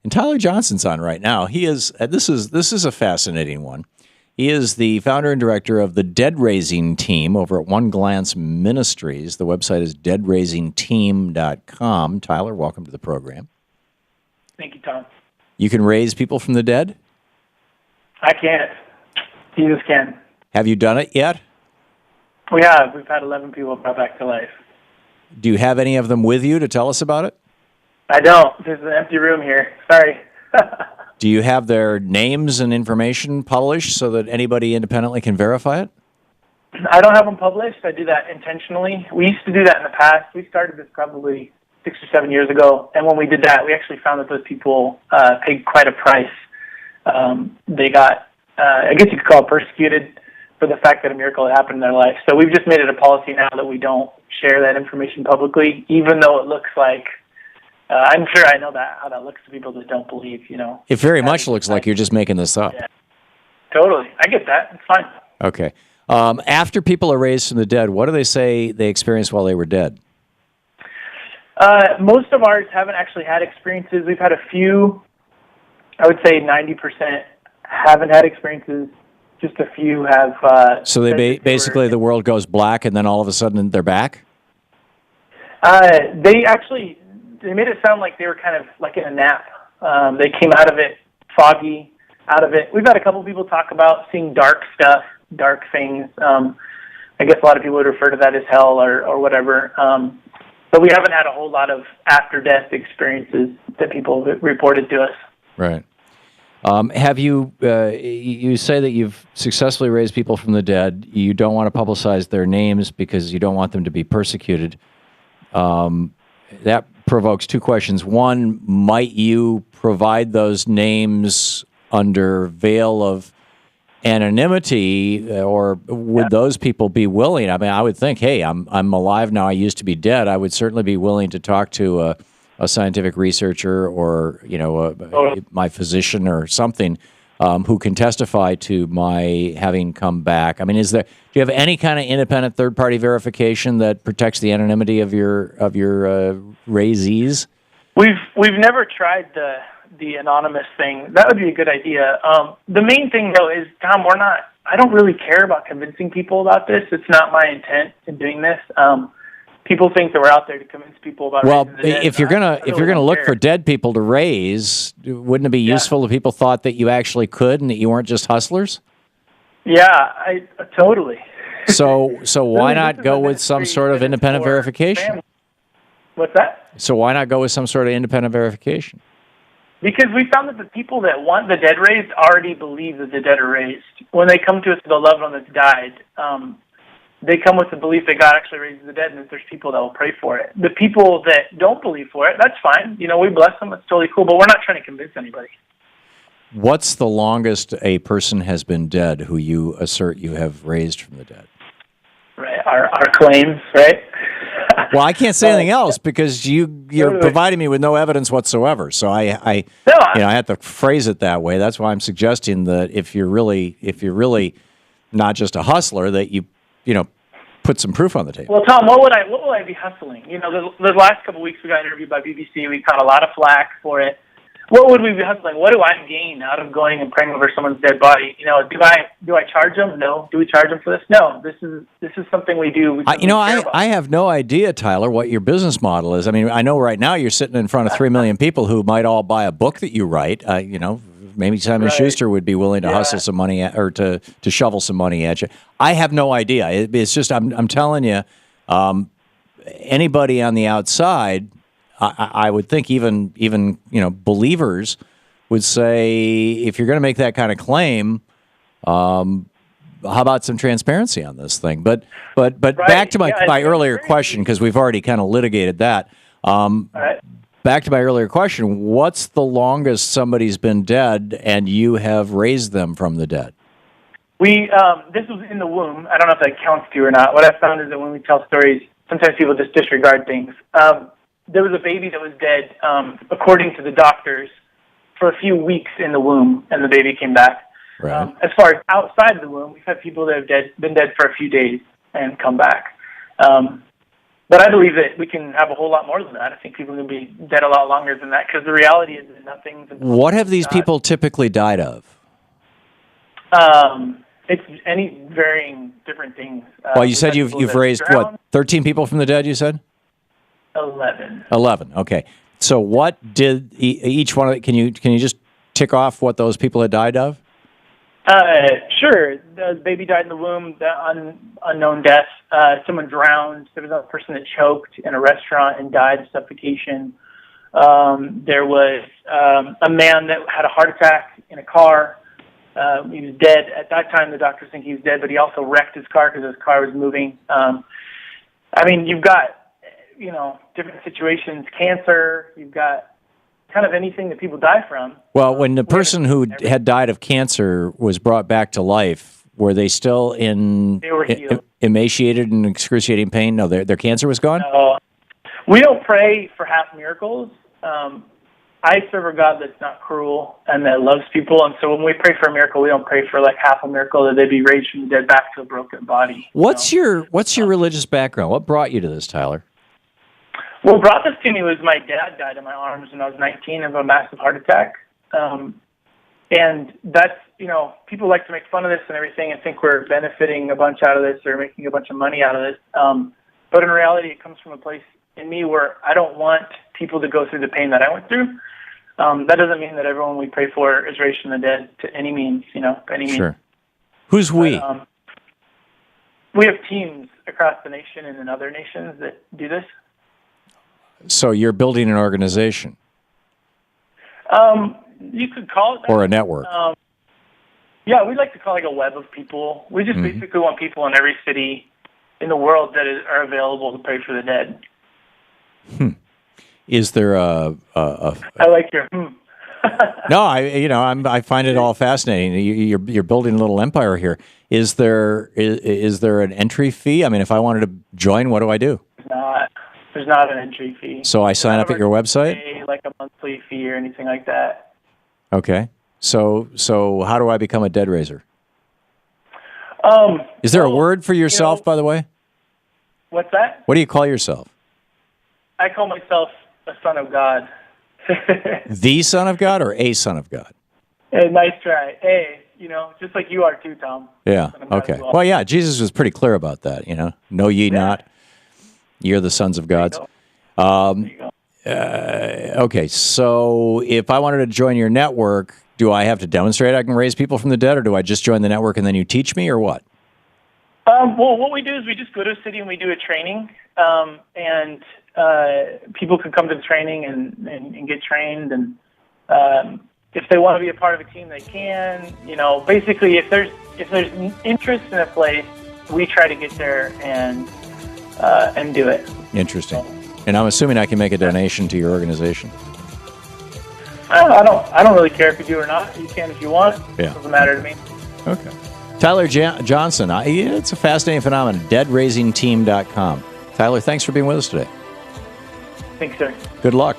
And Tyler Johnson's on right now. He is. This is a fascinating one. He is the founder and director of the Dead Raising Team over at One Glance Ministries. The website is deadraisingteam.com. Tyler, welcome to the program. Thank you, Tom. You can raise people from the dead? I can't. Jesus can. Have you done it yet? We have. We've had 11 people brought back to life. Do you have any of them with you to tell us about it? I don't. There's an empty room here. Sorry. Do you have their names and information published so that anybody independently can verify it? I don't have them published. I do that intentionally. We used to do that in the past. We started this probably 6 or 7 years ago, and when we did that, we actually found that those people paid quite a price. They got, I guess you could call it persecuted for the fact that a miracle had happened in their life. So we've just made it a policy now that we don't share that information publicly, even though it looks like, I'm sure I know how that looks to people that don't believe, It very much looks like you're just making this up. Yeah. Totally. I get that. It's fine. Okay. After people are raised from the dead, what do they say they experienced while they were dead? Most of ours haven't actually had experiences. We've had a few. I would say 90% haven't had experiences. Just a few have. So they basically the world goes black, and then all of a sudden they're back. They made it sound like they were kind of like in a nap. They came out of it foggy, out of it. We've had a couple people talk about seeing dark stuff, dark things. I guess a lot of people would refer to that as hell or whatever. But we haven't had a whole lot of after-death experiences that people reported to us. Right. Have you, you say that you've successfully raised people from the dead. You don't want to publicize their names because you don't want them to be persecuted. That provokes two questions. One, might you provide those names under veil of anonymity, or would those people be willing? I mean, I would think, hey, I'm alive now. I used to be dead. I would certainly be willing to talk to a scientific researcher or my physician or something who can testify to my having come back. I mean, do you have any kind of independent third-party verification that protects the anonymity of your raisees? We've never tried the anonymous thing. That would be a good idea. The main thing though is, Tom, I don't really care about convincing people about this. It's not my intent in doing this. People think that we're out there to convince people about. Well, if you're gonna look for dead people to raise, wouldn't it be useful if people thought that you actually could and that you weren't just hustlers? Yeah, I totally. So why not go with some sort of independent verification? Family. What's that? So why not go with some sort of independent verification? Because we found that the people that want the dead raised already believe that the dead are raised. When they come to us with a loved one that's died, they come with the belief that God actually raises the dead and that there's people that will pray for it. The people that don't believe for it, that's fine. We bless them. It's totally cool. But we're not trying to convince anybody. What's the longest a person has been dead who you assert you have raised from the dead? Right. Our claims, right? Well, I can't say anything else because you're providing me with no evidence whatsoever. So I had to phrase it that way. That's why I'm suggesting that if you're really not just a hustler, that you put some proof on the table. Well, Tom, what will I be hustling? The last couple of weeks we got interviewed by BBC. We caught a lot of flack for it. What would we be hustling? What do I gain out of going and praying over someone's dead body? Do I charge them? No. Do we charge them for this? No. This is something we do. I have no idea, Tyler, what your business model is. I mean, I know right now you're sitting in front of 3 million people who might all buy a book that you write. Maybe Simon Schuster would be willing to hustle some money or to shovel some money at you. I have no idea. It's just I'm telling you, anybody on the outside, I would think even believers would say, if you're going to make that kind of claim, how about some transparency on this thing? But back to my earlier question, because we've already kind of litigated that. Back to my earlier question, what's the longest somebody's been dead and you have raised them from the dead? This was in the womb. I don't know if that counts to you or not. What I found is that when we tell stories, sometimes people just disregard things. There was a baby that was dead, according to the doctors, for a few weeks in the womb, and the baby came back. Right. As far as outside the womb, we've had people that have been dead for a few days and come back. But I believe that we can have a whole lot more than that. I think people can be dead a lot longer than that, because the reality is that nothing's impossible. What have these people typically died of? It's any varying different things. Well, you said you've raised, what, 13 people from the dead, you said? 11. 11, okay. So what did each one of it, can you just tick off what those people had died of? Sure. The baby died in the womb, the unknown death. Someone drowned. There was a person that choked in a restaurant and died of suffocation. There was a man that had a heart attack in a car. He was dead. At that time, the doctors think he was dead, but he also wrecked his car because his car was moving. I mean, you've got, different situations, cancer, you've got kind of anything that people die from. Well, when the person who had died of cancer was brought back to life, were they still emaciated and excruciating pain? No, their cancer was gone? No. We don't pray for half miracles. I serve a God that's not cruel and that loves people, and so when we pray for a miracle, we don't pray for like half a miracle that they be raised from the dead back to a broken body. What's your religious background? What brought you to this, Tyler? What brought this to me was my dad died in my arms when I was 19 of a massive heart attack. And that's, people like to make fun of this and everything and think we're benefiting a bunch out of this or making a bunch of money out of this. But in reality, it comes from a place in me where I don't want people to go through the pain that I went through. That doesn't mean that everyone we pray for is raised from the dead to any means, by any means. Sure. Who's we? But, we have teams across the nation and in other nations that do this. So you're building an organization? You could call it that. Or a network? Yeah, we like to call it like a web of people. We just basically want people in every city in the world that are available to pray for the dead. Is there I like your No, I find it all fascinating. You're building a little empire here. Is there an entry fee? I mean, if I wanted to join, what do I do? There's not an entry fee. So I sign up at your website? Pay like a monthly fee or anything like that. Okay. So how do I become a dead raiser? Is there a word for yourself, by the way? What's that? What do you call yourself? I call myself a son of God. The Son of God or a Son of God? Hey, nice try. Hey, just like you are too, Tom. Yeah. Okay. Well, yeah, Jesus was pretty clear about that, Know ye not, you're the sons of God. Okay, so if I wanted to join your network, do I have to demonstrate I can raise people from the dead, or do I just join the network and then you teach me, or what? Well, what we do is we just go to a city and we do a training, and people can come to the training and get trained, and if they want to be a part of a team, they can. Basically, if there's interest in a place, we try to get there and do it. Interesting. And I'm assuming I can make a donation to your organization. I don't really care if you do or not. You can if you want. Yeah. Doesn't matter to me. Okay. Tyler Johnson, it's a fascinating phenomenon. DeadRaisingTeam.com. Tyler, thanks for being with us today. Thanks, sir. Good luck.